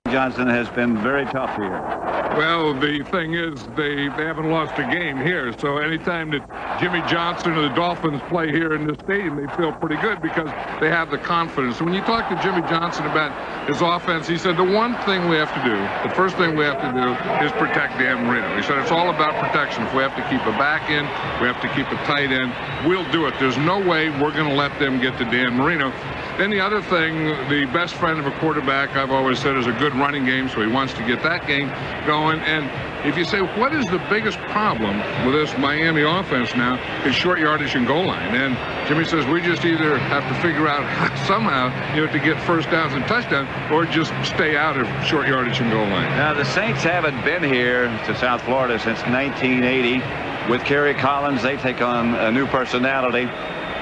Johnson has been very tough here. Well, the thing is, they haven't lost a game here. So anytime that Jimmy Johnson or the Dolphins play here in this stadium, they feel pretty good because they have the confidence. When you talk to Jimmy Johnson about his offense, he said the one thing we have to do, the first thing we have to do is protect Dan Marino. He said it's all about protection. If we have to keep a back end, we have to keep a tight end, we'll do it. There's no way we're going to let them get to Dan Marino. Then the other thing, the best friend of a quarterback, I've always said, is a good running game, so he wants to get that game going. And if you say, what is the biggest problem with this Miami offense now, is short yardage and goal line. And Jimmy says we just either have to figure out somehow, to get first downs and touchdowns, or just stay out of short yardage and goal line. Now, the Saints haven't been here to South Florida since 1980. With Kerry Collins, they take on a new personality.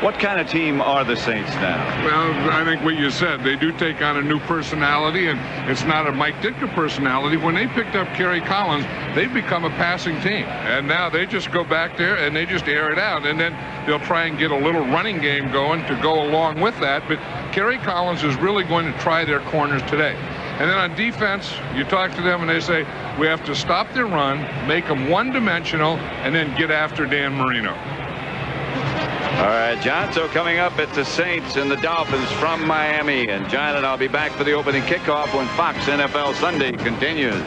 What kind of team are the Saints now? Well, I think what you said, they do take on a new personality, and it's not a Mike Ditka personality. When they picked up Kerry Collins, they've become a passing team. And now they just go back there and they just air it out. And then they'll try and get a little running game going to go along with that. But Kerry Collins is really going to try their corners today. And then on defense, you talk to them and they say, we have to stop their run, make them one-dimensional, and then get after Dan Marino. All right, John, so coming up, it's the Saints and the Dolphins from Miami. And John and I'll be back for the opening kickoff when Fox NFL Sunday continues.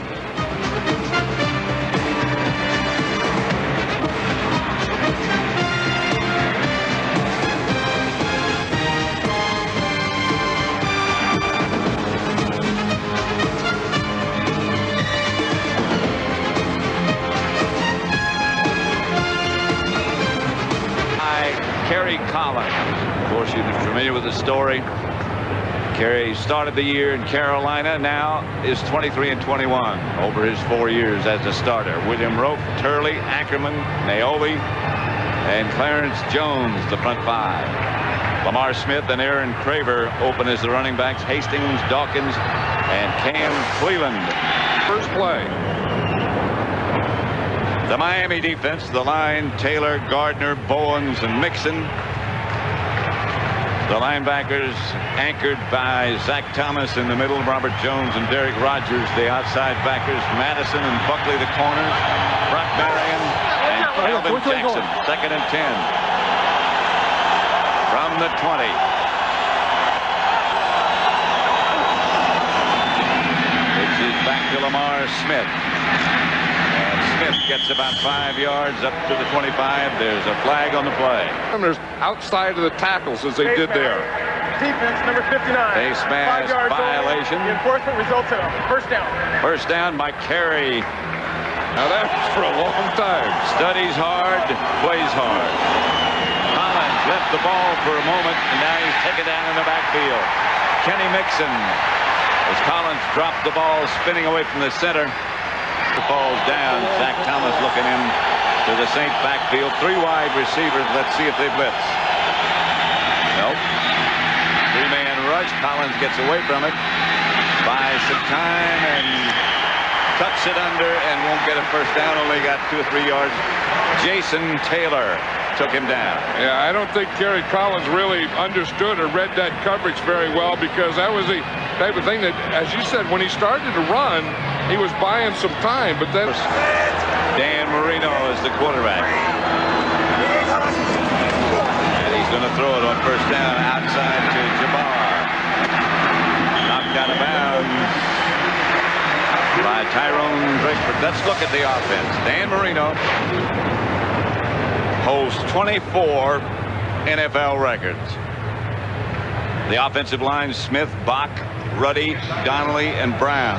Kerry Collins. Of course, you're familiar with the story. Kerry started the year in Carolina, now is 23-21 over his 4 years as a starter. William Rope, Turley, Ackerman, Naoli, and Clarence Jones, the front five. Lamar Smith and Aaron Craver open as the running backs. Hastings, Dawkins, and Cam Cleveland. First play. The Miami defense, the line, Taylor, Gardner, Bowens, and Mixon. The linebackers anchored by Zach Thomas in the middle, Robert Jones and Derek Rogers, the outside backers, Madison and Buckley, the corners, Brock Marion and Calvin Jackson, 2nd and 10. From the 20. Pitches back to Lamar Smith. Smith gets about 5 yards up to the 25. There's a flag on the play. Outside of the tackles as they did there. Defense number 59. Face mask violation. The enforcement results in a first down. First down by Kerry. Now that's for a long time. Studies hard, plays hard. Collins left the ball for a moment, and now he's taken down in the backfield. Kenny Mixon, as Collins dropped the ball, spinning away from the center. Falls down. Zach Thomas looking in to the Saint backfield. 3 wide receivers. Let's see if they blitz. Nope. 3-man rush. Collins gets away from it. Buys some time and tucks it under and won't get a first down. Only got 2 or 3 yards. Jason Taylor took him down. Yeah, I don't think Kerry Collins really understood or read that coverage very well, because that was the type of thing that, as you said, when he started to run, he was buying some time, but then Dan Marino is the quarterback. And he's going to throw it on first down outside to Jabbar. Knocked out of bounds by Tyrone Drakeford. Let's look at the offense. Dan Marino holds 24 NFL records. The offensive line: Smith, Bach, Ruddy, Donnelly, and Brown.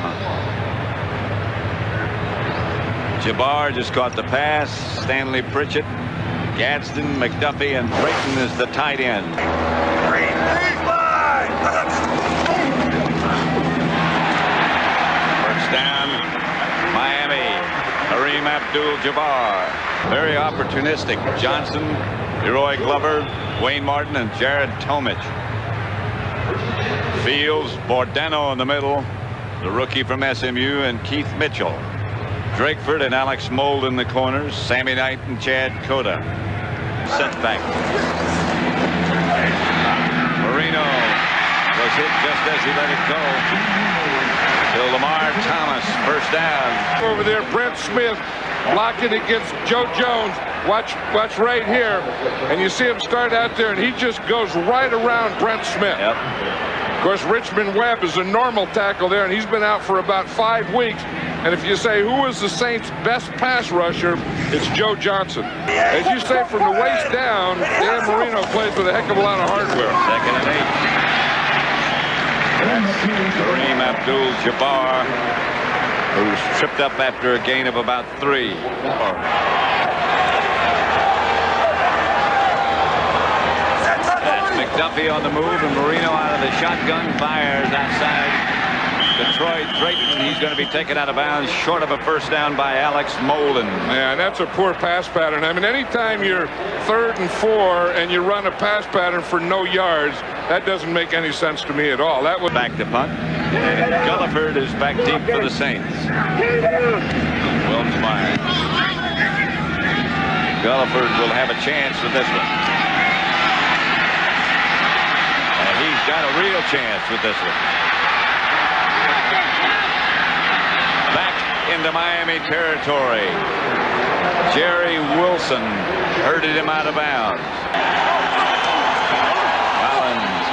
Jabbar just caught the pass. Stanley Pritchett, Gadsden, McDuffie, and Drayton is the tight end. First down, Miami. Kareem Abdul-Jabbar. Very opportunistic. Johnson, Leroy Glover, Wayne Martin, and Jared Tomich. Fields, Bordeno in the middle, the rookie from SMU, and Keith Mitchell. Drakeford and Alex Mold in the corners. Sammy Knight and Chad Cota. Setback. Marino was hit just as he let it go. So Lamar first down. Over there, Brent Smith blocking against Joe Jones. Watch right here. And you see him start out there, and he just goes right around Brent Smith. Yep. Of course, Richmond Webb is a normal tackle there, and he's been out for about 5 weeks. And if you say who is the Saints' best pass rusher, it's Joe Johnson. As you say, from the waist down, Dan Marino plays with a heck of a lot of hardware. 2nd and 8. Kareem Abdul-Jabbar, who's tripped up after a gain of about 3. That's McDuffie on the move, and Marino out of the shotgun fires outside Detroit. Drayton, he's going to be taken out of bounds short of a first down by Alex Molden. Yeah, and that's a poor pass pattern. I mean, anytime you're 3rd and 4 and you run a pass pattern for no yards, that doesn't make any sense to me at all. That would back to punt, and Gulliford is back deep for the Saints. Wilkes-Barre. Gulliford will have a chance with this one. And he's got a real chance with this one. Back into Miami territory. Jerry Wilson herded him out of bounds. Collins.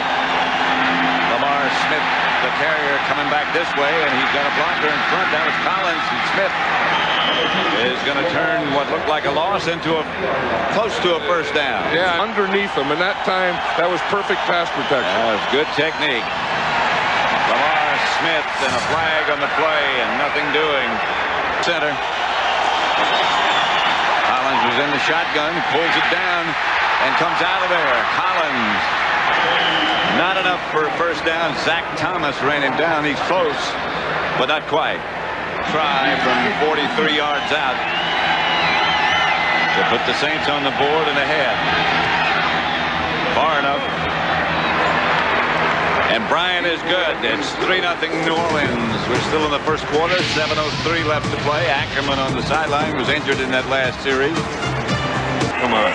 Lamar Smith, the carrier, coming back this way, and he's got a blocker in front. That was Collins, and Smith is going to turn what looked like a loss into close to a first down. Yeah, underneath him, and that time, that was perfect pass protection. That was good technique. Lamar Smith and a flag on the play and nothing doing. Center. Collins was in the shotgun, pulls it down and comes out of there. Collins, not enough for a first down. Zach Thomas ran him down. He's close, but not quite. Try from 43 yards out to put the Saints on the board and ahead. Far enough. And Bryant is good. It's 3-0 New Orleans. We're still in the first quarter. 7:03 left to play. Ackerman on the sideline was injured in that last series. Come on.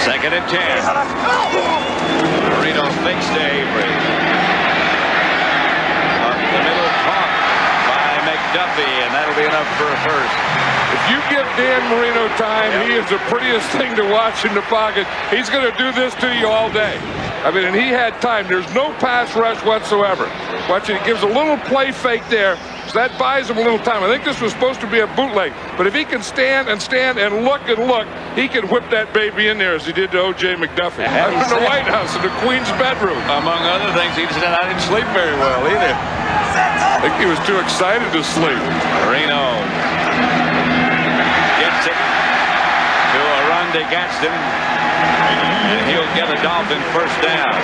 2nd and 10. Marino fakes to Avery. Up the middle, caught by McDuffie, and that'll be enough for a first. If you give Dan Marino time, he is the prettiest thing to watch in the pocket. He's going to do this to you all day. I mean, and he had time. There's no pass rush whatsoever. Watch it. He gives a little play fake there, so that buys him a little time. I think this was supposed to be a bootleg, but if he can stand and look, he can whip that baby in there as he did to O.J. McDuffie. Up in the White House, in the Queen's bedroom. Among other things, he said, I didn't sleep very well either. I think he was too excited to sleep. Marino gets it to a run to Gadsden. And he'll get a Dolphin first down.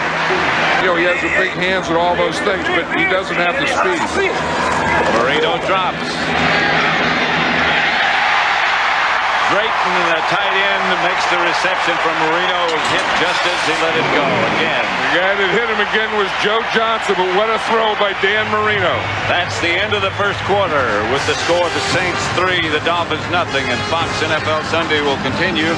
You know, he has the big hands and all those things, but he doesn't have the speed. Marino drops. Drayton, the tight end, makes the reception from Marino. Was hit just as he let it go again. The guy that hit him again was Joe Johnson, but what a throw by Dan Marino. That's the end of the first quarter with the score: the Saints 3, the Dolphins nothing. And Fox NFL Sunday will continue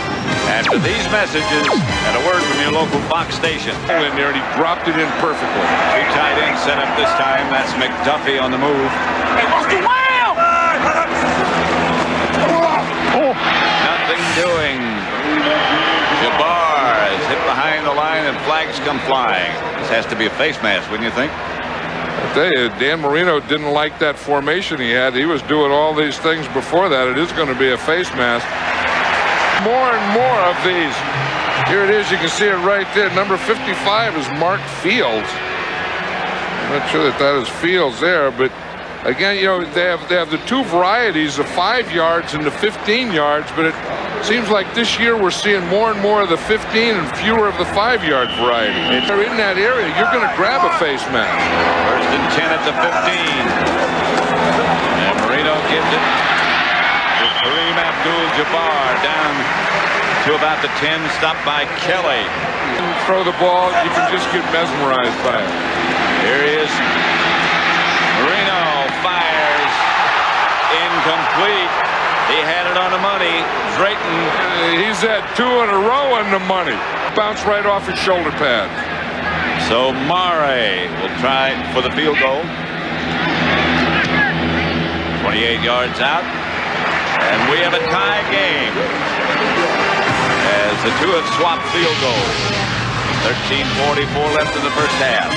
after these messages and a word from your local Fox station. In there, and he dropped it in perfectly. 2 tight ends set up this time. That's McDuffie on the move. Nothing doing. Jabbar is hit behind the line and flags come flying. This has to be a face mask, wouldn't you think? I tell you, Dan Marino didn't like that formation he had. He was doing all these things before that. It is going to be a face mask. More and more of these. Here it is. You can see it right there. Number 55 is Mark Fields. I'm not sure that is Fields there, but again, you know, they have the 2 varieties, the 5 yards and the 15 yards, but it seems like this year we're seeing more and more of the 15 and fewer of the 5-yard variety. If they're in that area, you're going to grab a face mask. First and 10 at the 15. And Marino gives it to Kareem Abdul-Jabbar down to about the 10, stopped by Kelly. Throw the ball, you can just get mesmerized by it. Here he is. Marino fires. Incomplete. He had it on the money. Drayton. He's had 2 in a row on the money. Bounced right off his shoulder pad. So Mare will try for the field goal. 28 yards out. And we have a tie game as the two have swapped field goals. 13:44 left in the first half.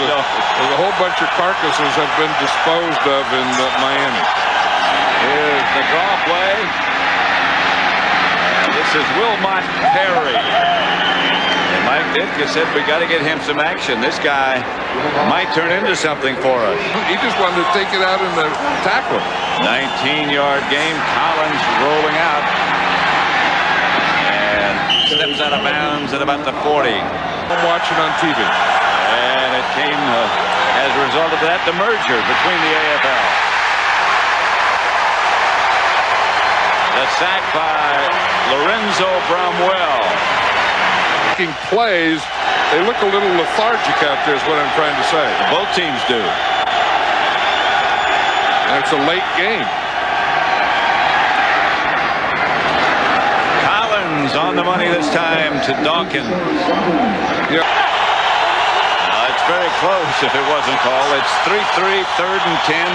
A whole bunch of carcasses have been disposed of in Miami. Here's the draw play. And this is Wilmot Perry. And Mike Ditka said we got to get him some action. This guy might turn into something for us. He just wanted to take it out in the tackle. 19-yard game. Collins rolling out. And steps out of bounds at about the 40. I'm watching on TV. And it came as a result of that, the merger between the AFL. The sack by Lorenzo Bromwell. Making plays, they look a little lethargic out there is what I'm trying to say. Both teams do. And it's a late game. Collins on the money this time to Dawkins. Yeah. It's very close if it wasn't called. It's 3-3, 3rd and 10.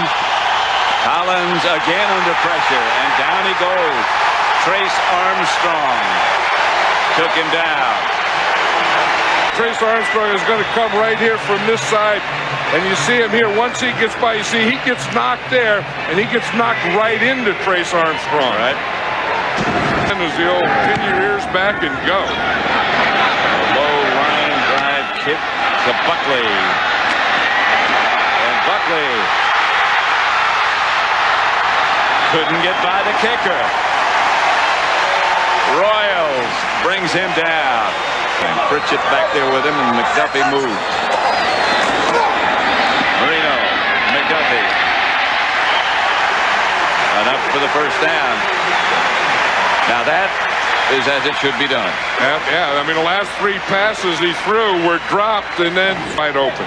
Collins again under pressure, and down he goes. Trace Armstrong took him down. Trace Armstrong is going to come right here from this side, and you see him here. Once he gets by, you see he gets knocked there, and he gets knocked right into Trace Armstrong. Right. And as the old pin your ears back and go. A low line drive kick to Buckley. And Buckley couldn't get by the kicker. Royals brings him down. And Pritchett back there with him, and McDuffie moves. Marino, McDuffie. Enough for the first down. Now that is as it should be done. Yeah, I mean, the last 3 passes he threw were dropped and then wide open.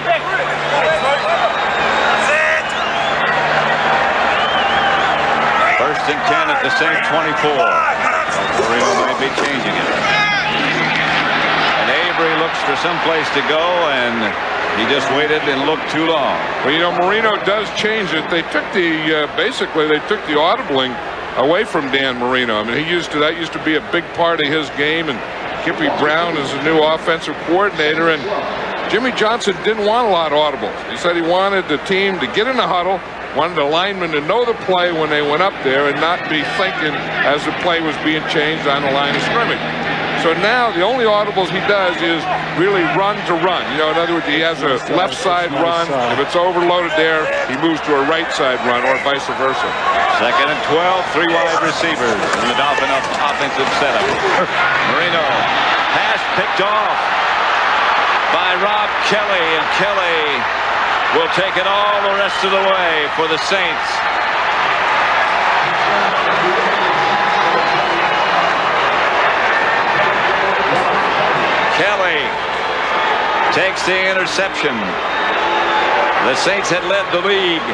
First and 10 at the same 24. Marino might be changing it. And Avery looks for some place to go, and he just waited and looked too long. Well, you know, Marino does change it. They took the, basically, they took the audibling away from Dan Marino. I mean, that used to be a big part of his game, and Kippy Brown is the new offensive coordinator, and Jimmy Johnson didn't want a lot of audibles. He said he wanted the team to get in the huddle, wanted the linemen to know the play when they went up there and not be thinking as the play was being changed on the line of scrimmage. So now the only audibles he does is really run to run. You know, in other words, he has a left side run. If it's overloaded there, he moves to a right side run, or vice versa. 2nd and 12, 3 wide receivers in the Dolphin offensive setup. Marino, pass picked off by Rob Kelly, and Kelly will take it all the rest of the way for the Saints. Kelly takes the interception. The Saints had led the league,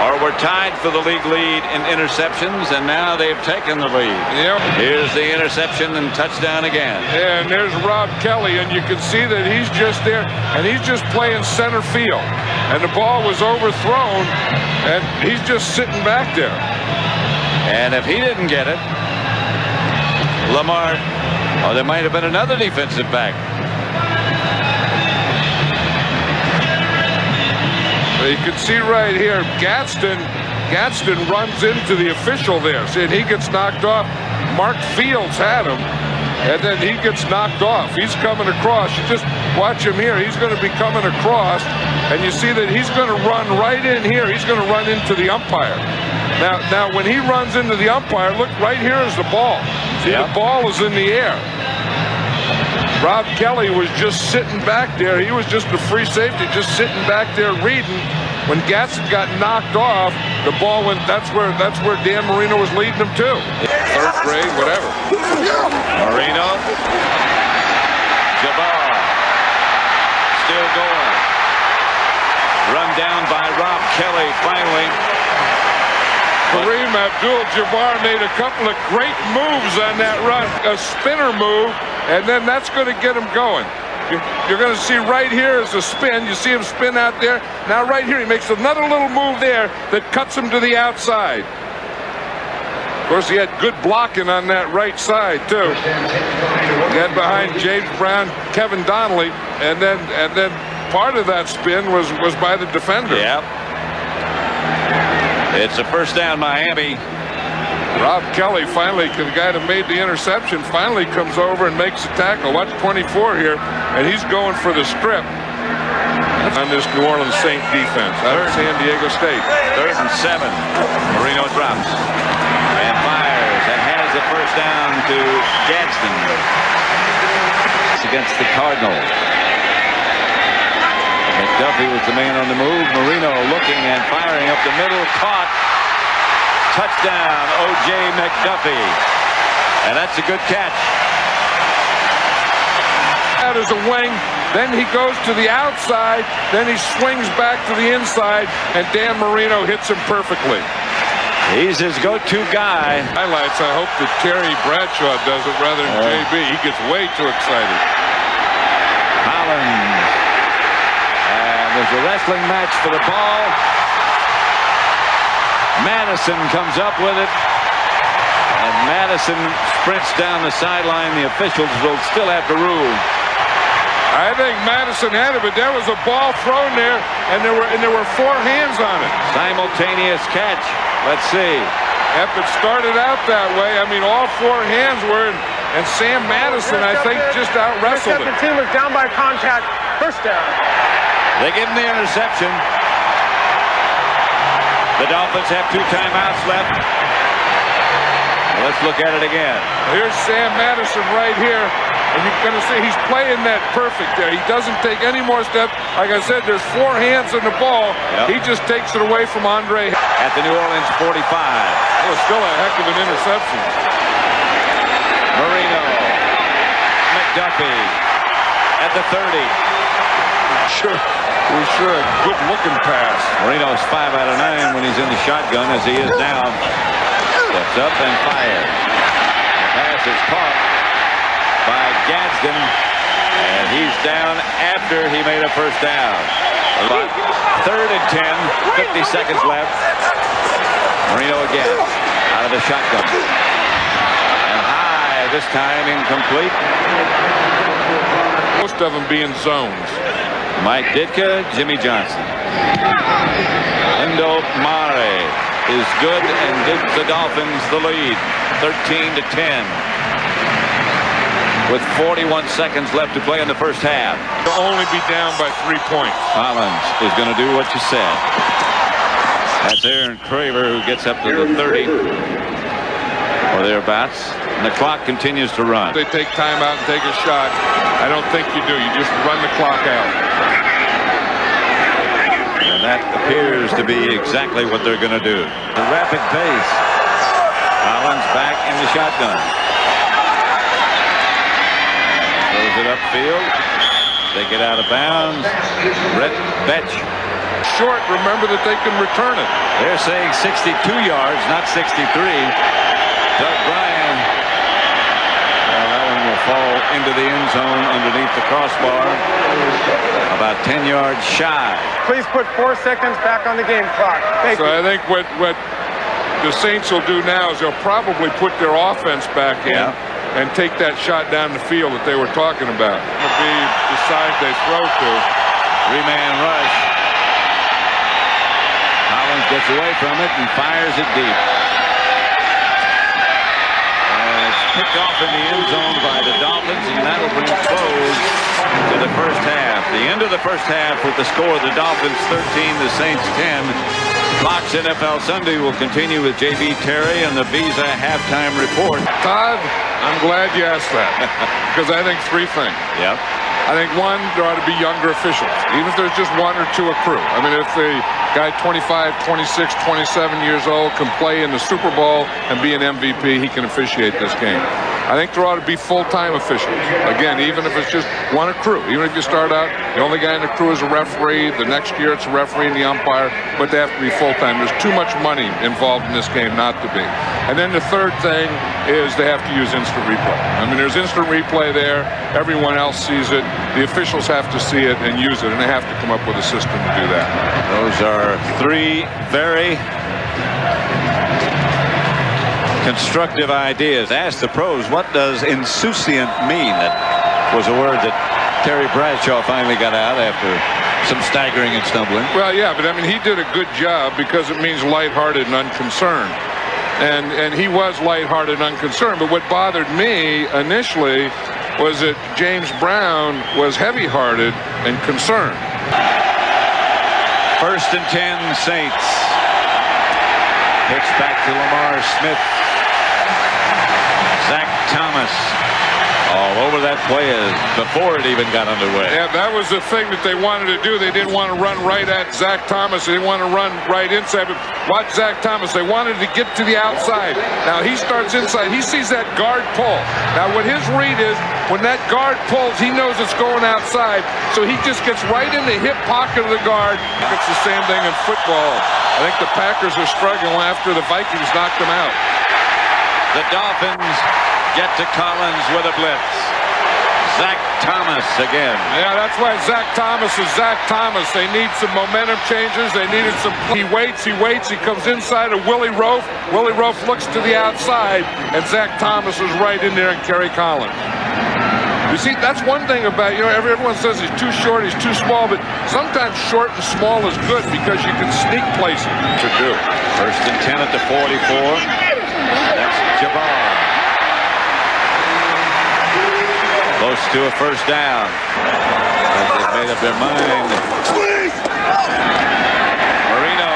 or were tied for the league lead in interceptions, and now they've taken the lead. Yep. Here's the interception and touchdown again. And there's Rob Kelly, and you can see that he's just there, and he's just playing center field. And the ball was overthrown, and he's just sitting back there. And if he didn't get it, Lamar, oh, there might have been another defensive back. You can see right here, Gadsden runs into the official there. See, and he gets knocked off. Mark Fields had him, and then he gets knocked off. He's coming across. You just watch him here. He's going to be coming across, and you see that he's going to run right in here. He's going to run into the umpire. Now, when he runs into the umpire, look, right here is the ball. See, the ball is in the air. Rob Kelly was just sitting back there. He was just a free safety, just sitting back there reading. When Gadsden got knocked off, the ball went. That's where Dan Marino was leading them to. 3rd grade, whatever. Marino, Jabbar, still going. Run down by Rob Kelly. Finally, Kareem Abdul-Jabbar made a couple of great moves on that run. A spinner move, and then that's going to get him going. You're going to see right here is a spin. You see him spin out there. Now right here, he makes another little move there that cuts him to the outside. Of course, he had good blocking on that right side, too. Then behind James Brown, Kevin Donnelly, and then part of that spin was by the defender. Yep. It's a first down, Miami. Rob Kelly finally, the guy that made the interception, finally comes over and makes a tackle. Watch 24 here, and he's going for the strip on this New Orleans Saint defense out of San Diego State. 3rd and 7. Marino drops and fires and has the first down to Gadsden. It's against the Cardinals. McDuffie was the man on the move. Marino looking and firing up the middle. Caught. Touchdown, O.J. McDuffie. And that's a good catch. Out as a wing, then he goes to the outside, then he swings back to the inside, and Dan Marino hits him perfectly. He's his go-to guy. Highlights, I hope that Terry Bradshaw does it rather than JB. He gets way too excited. Collins. And there's a wrestling match for the ball. Madison comes up with it, and Madison sprints down the sideline. The officials will still have to rule. I think Madison had it, but there was a ball thrown there, and there were 4 hands on it. Simultaneous catch. Let's see. If it started out that way, I mean, all 4 hands were in, and Sam Madison, I think, just out-wrestled it. The team was down by contact. First down. They give him the interception. The Dolphins have 2 timeouts left. Let's look at it again. Here's Sam Madison right here, and you're going to see he's playing that perfect there. He doesn't take any more steps. Like I said, there's 4 hands on the ball. Yep. He just takes it away from Andre. At the New Orleans 45. That was still a heck of an interception. Marino. McDuffie at the 30. Sure a good-looking pass. Marino's 5 out of 9 when he's in the shotgun, as he is now. Steps up and fires. The pass is caught by Gadsden, and he's down after he made a first down. 3rd and 10, 50 seconds left. Marino again, out of the shotgun. And high, this time incomplete. Most of them being zones. Mike Ditka, Jimmy Johnson. Lindo Mare is good and gives the Dolphins the lead, 13-10. With 41 seconds left to play in the first half. They'll only be down by 3 points. Collins is going to do what you said. That's Aaron Craver, who gets up to the 30 or thereabouts. And the clock continues to run. They take time out and take a shot. I don't think you do. You just run the clock out. And that appears to be exactly what they're going to do. The rapid pace. Collins back in the shotgun. Throws it upfield. They get out of bounds. Brett Betch. Short, remember that they can return it. They're saying 62 yards, not 63. Doug Bryan. That one will fall into the end zone underneath the crossbar. About 10 yards shy. Please put 4 seconds back on the game clock. Thank you. I think what the Saints will do now is they'll probably put their offense back in and take that shot down the field that they were talking about. It'll be the side they throw to. 3-man rush. Collins gets away from it and fires it deep. Picked off in the end zone by the Dolphins, and that'll bring close to the first half. The end of the first half with the score: the Dolphins 13, the Saints 10. Fox NFL Sunday will continue with J.B. Terry and the Visa halftime report. Todd, I'm glad you asked that because I think 3 things. Yep. I think 1, there ought to be younger officials, even if there's just 1 or 2 a crew. I mean, if the guy 25, 26, 27 years old can play in the Super Bowl and be an MVP, he can officiate this game. I think there ought to be full-time officials. Again, even if it's just one crew. Even if you start out, the only guy in the crew is a referee. The next year it's a referee and the umpire. But they have to be full-time. There's too much money involved in this game not to be. And then the third thing is they have to use instant replay. I mean, there's instant replay there. Everyone else sees it. The officials have to see it and use it. And they have to come up with a system to do that. Those are three very constructive ideas. Ask the pros, what does insouciant mean? That was a word that Terry Bradshaw finally got out after some staggering and stumbling. Well, yeah, but I mean, he did a good job because it means lighthearted and unconcerned. And he was lighthearted and unconcerned. But what bothered me initially was that James Brown was heavy-hearted and concerned. 1st and 10, Saints. Pitch back to Lamar Smith. Zach Thomas all over that play before it even got underway. Yeah, that was the thing that they wanted to do. They didn't want to run right at Zach Thomas. They didn't want to run right inside. But watch Zach Thomas. They wanted to get to the outside. Now he starts inside. He sees that guard pull. Now what his read is, when that guard pulls, he knows it's going outside. So he just gets right in the hip pocket of the guard. It's the same thing in football. I think the Packers are struggling after the Vikings knocked them out. The Dolphins get to Collins with a blitz. Zach Thomas again. Yeah, that's why Zach Thomas is Zach Thomas. They need some momentum changes. They needed some. He waits. He comes inside of Willie Roaf. Willie Roaf looks to the outside, and Zach Thomas is right in there and Kerry Collins. You see, that's one thing about, everyone says he's too short, he's too small, but sometimes short and small is good because you can sneak places to do. 1st and 10 at the 44. That's Jabbar. Close to a first down. They've made up their mind. Marino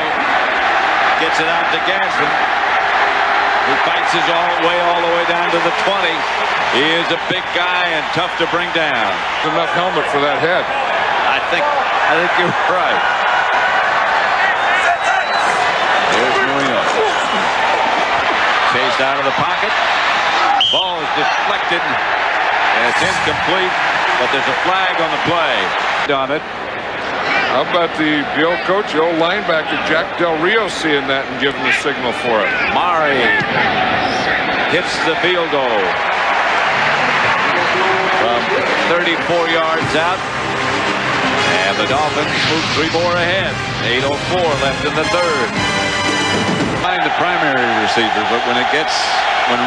gets it out to Gadsden, who fights his way all the way down to the 20. He is a big guy and tough to bring down. Enough helmet for that head. I think you're right. Here's Marino. Chased out of the pocket. Ball is deflected. And it's incomplete, but there's a flag on the play. On it. How about the old coach, the old linebacker, Jack Del Rio, seeing that and giving the signal for it? Mari hits the field goal from 34 yards out. And the Dolphins move 3 more ahead. 8:04 left in the third. Find the primary receiver, but when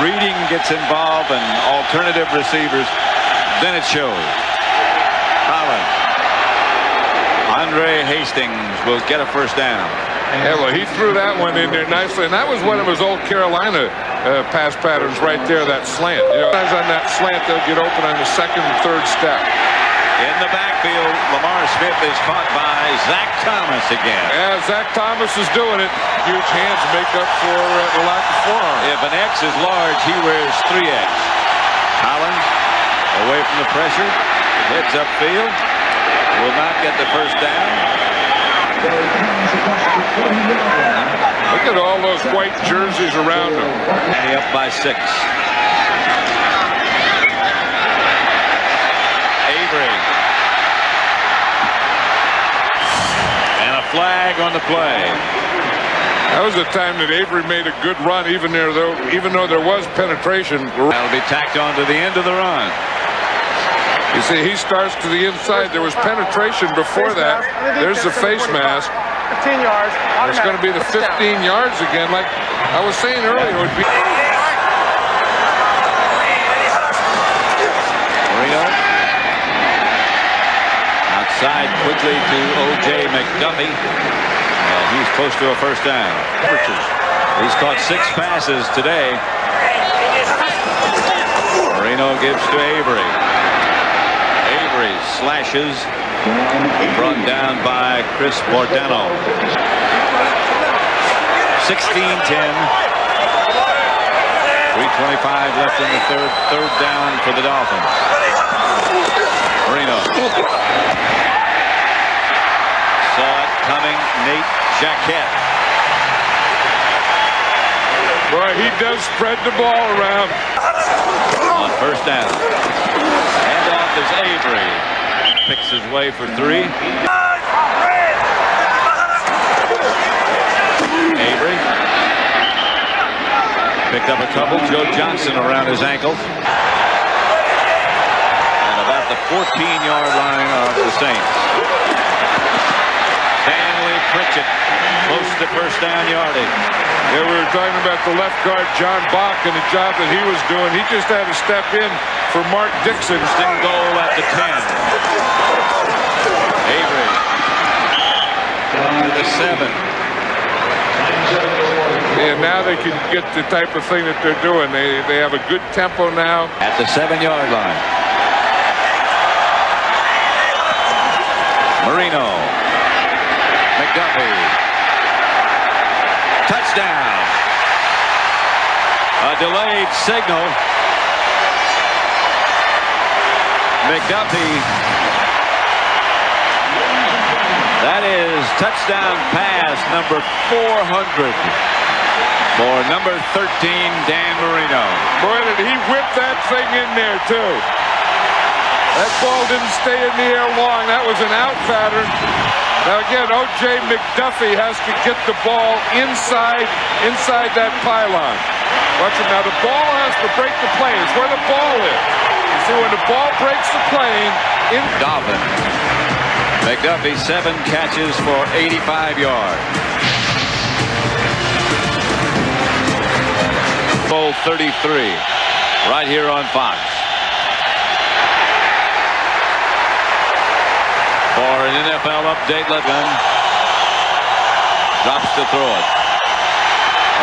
reading gets involved and alternative receivers, then it shows. Collins. Andre Hastings will get a first down. Yeah, well, he threw that one in there nicely, and that was one of his old Carolina pass patterns right there, that slant. Sometimes on that slant, they'll get open on the second and third step. In the backfield, Lamar Smith is caught by Zach Thomas again. Yeah, Zach Thomas is doing it. Huge hands make up for the lack of forearm. If an X is large, he wears 3X. Collins, away from the pressure, heads upfield, will not get the first down. Look at all those white jerseys around him. And he up by 6. And a flag on the play. That was the time that Avery made a good run, even though there was penetration. That'll be tacked on to the end of the run. You see, he starts to the inside. There was penetration before that. There's the face mask. 15 yards. It's going to be the 15 yards again. Like I was saying earlier, it would be. Marino. Outside quickly to O.J. McDuffie. He's close to a first down. He's caught 6 passes today. Marino gives to Avery. Avery slashes. Brought down by Chris Bordeno. 16-10. 3:25 left in the third down for the Dolphins. Marino. Saw it coming. Nate Jacquet. Boy, he does spread the ball around. On first down. Handoff is Avery. Picks his way for 3. Avery. Picked up a couple. Joe Johnson around his ankles. And about the 14-yard line of the Saints. Stanley Pritchett close to first down yardage. Yeah, we were talking about the left guard, John Bach, and the job that he was doing. He just had to step in for Mark Dixon. Sting goal at the 10. Avery. To the 7. And now they can get the type of thing that they're doing. They have a good tempo now. At the 7-yard line. Marino. McDuffie. Touchdown. A delayed signal. McDuffie. That is touchdown pass number 400 for number 13, Dan Marino. Boy, did he whip that thing in there, too. That ball didn't stay in the air long. That was an out pattern. Now again, O.J. McDuffie has to get the ball inside that pylon. Watch it now. The ball has to break the plane. It's where the ball is. You see, when the ball breaks the plane, in Dolphins. McDuffie 7 catches for 85 yards. Bowl 33, right here on Fox. For an NFL update, Gun drops to throw it.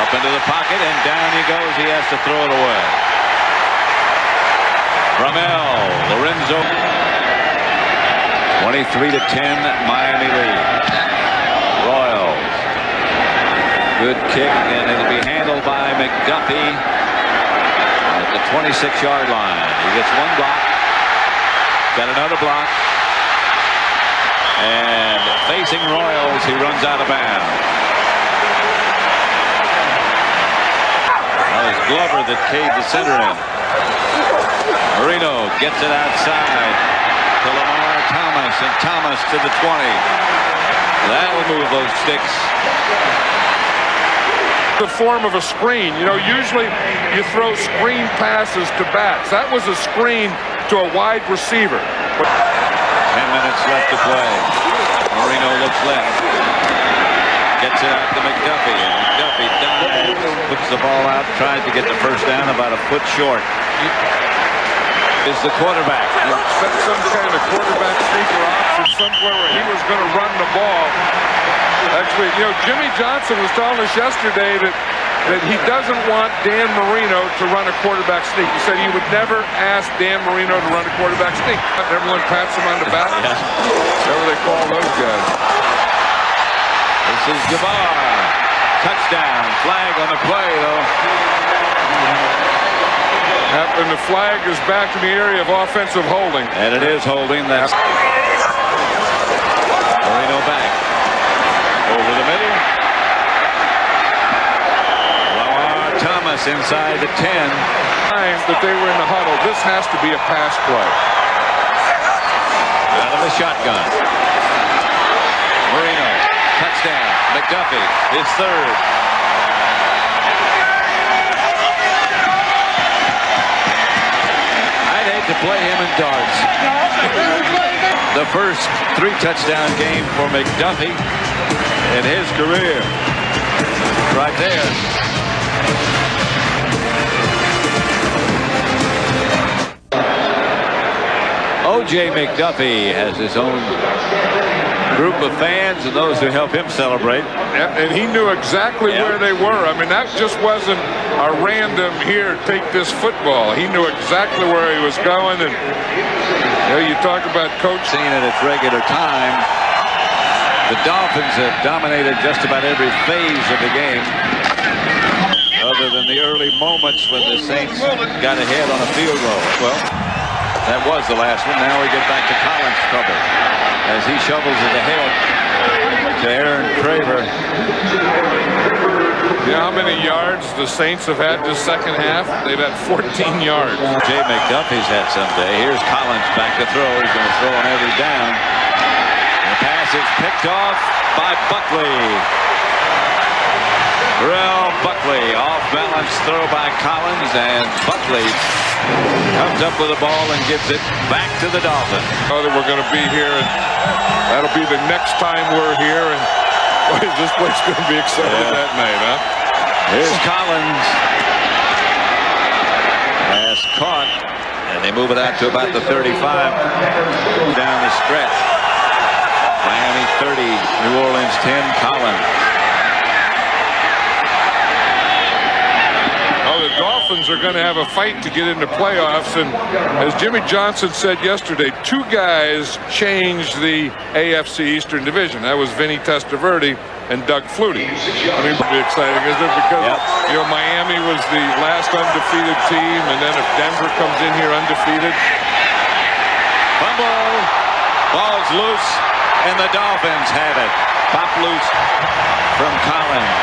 Up into the pocket, and down he goes. He has to throw it away. Brumell, Lorenzo. 23-10, Miami lead. Royals. Good kick, and it'll be handled by McDuffie at the 26-yard line. He gets one block. Got another block. And facing Royals, he runs out of bounds. That was Glover that caved the center in. Marino gets it outside to Lamar Thomas, and Thomas to the 20. That'll move those sticks. the form of a screen. You know, usually you throw screen passes to backs. That was a screen to a wide receiver. 10 minutes left to play. Marino looks left. Gets it out to McDuffie. And McDuffie dives, puts the ball out, tries to get the first down, about a foot short. Is the quarterback. You expect some kind of quarterback sneaker option somewhere where he was going to run the ball. Actually, you know, Jimmy Johnson was telling us yesterday that he doesn't want Dan Marino to run a quarterback sneak. He said he would never ask Dan Marino to run a quarterback sneak. Everyone pats him on the back. Yeah. Whatever they call those guys. This is Jabbar. Touchdown. Flag on the play, though. And the flag is back in the area of offensive holding. And it is holding. That's Marino back. Over the middle. Lamar Thomas inside the 10. Time that they were in the huddle. This has to be a pass play. Out of the shotgun. Marino. Touchdown. McDuffie. His third. To play him in darts. The first 3-touchdown game for McDuffie in his career. Right there. O.J. McDuffie has his own group of fans and those who help him celebrate. And he knew exactly where they were. I mean, that just wasn't a random here, take this football. He knew exactly where he was going. And you know, you talk about coach. Seen at its regular time. The Dolphins have dominated just about every phase of the game, other than the early moments when the Saints got ahead on a field goal. Well, that was the last one. Now we get back to Collins' trouble as he shovels it ahead to Aaron Craver. You know how many yards the Saints have had this second half? They've had 14 yards. Jay McDuffie's had some day. Here's Collins back to throw. He's going to throw on every down. The pass is picked off by Buckley. Terrell Buckley, off-balance throw by Collins, and Buckley comes up with the ball and gives it back to the Dolphins. Oh, that we're going to be here, and that'll be the next time we're here, and boy, is this place going to be excited that night, huh? Here's Collins. Pass caught, and they move it out to about the 35. Down the stretch. Miami 30, New Orleans 10, Collins. The Dolphins are going to have a fight to get into playoffs, and as Jimmy Johnson said yesterday, two guys changed the AFC Eastern Division. That was Vinny Testaverde and Doug Flutie. I mean, it'll be exciting, isn't it? Because you know, Miami was the last undefeated team, and then if Denver comes in here undefeated. Fumble, ball's loose, and the Dolphins have it. Pop loose from Collins.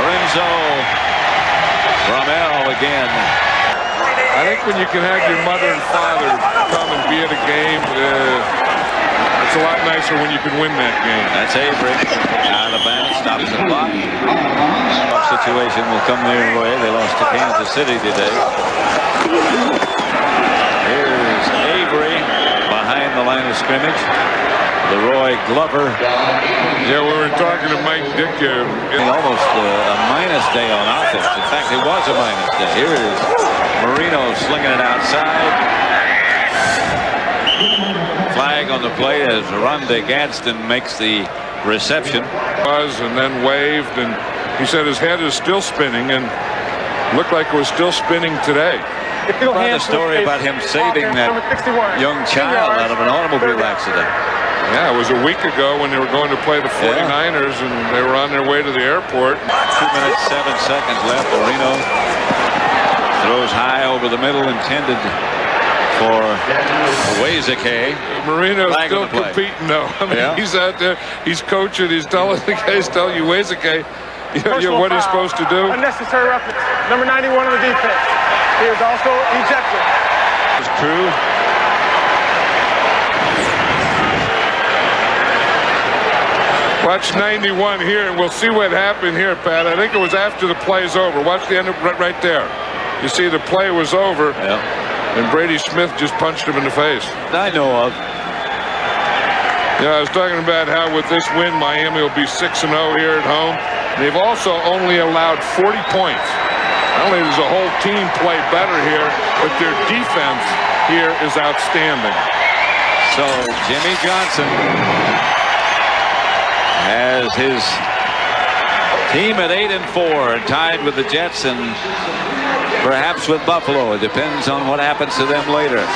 Lorenzo Rommel again. I think when you can have your mother and father come and be at a game, it's a lot nicer when you can win that game. That's Avery. Out of bounds, stops the clock. Situation will come their way. They lost to Kansas City today. Here's Avery behind the line of scrimmage. Leroy Glover. Yeah, we were talking to Mike Ditka. Almost a minus day on offense. In fact, it was a minus day. Here is Marino slinging it outside. Flag on the play as Rondé Gadsden makes the reception. And then waved, and he said his head is still spinning, and looked like it was still spinning today. Found a story about him saving that young child out of an automobile accident. Yeah, it was a week ago when they were going to play the 49ers, and they were on their way to the airport. 2 minutes, 7 seconds left. Marino throws high over the middle, intended for Wazake. Marino's still competing, though. I mean, he's out there, he's coaching, he's telling the guys, telling you Wazake, what he's supposed to do. Unnecessary roughness. Number 91 on the defense. He is also ejected. It's true. Watch 91 here, and we'll see what happened here, Pat. I think it was after the play's over. Watch the end of right there. You see the play was over, and Brady Smith just punched him in the face. I know of. Yeah, I was talking about how with this win, Miami will be 6-0 here at home. They've also only allowed 40 points. Not only does the whole team play better here, but their defense here is outstanding. So Jimmy Johnson has his team at 8-4, tied with the Jets and perhaps with Buffalo. It depends on what happens to them later.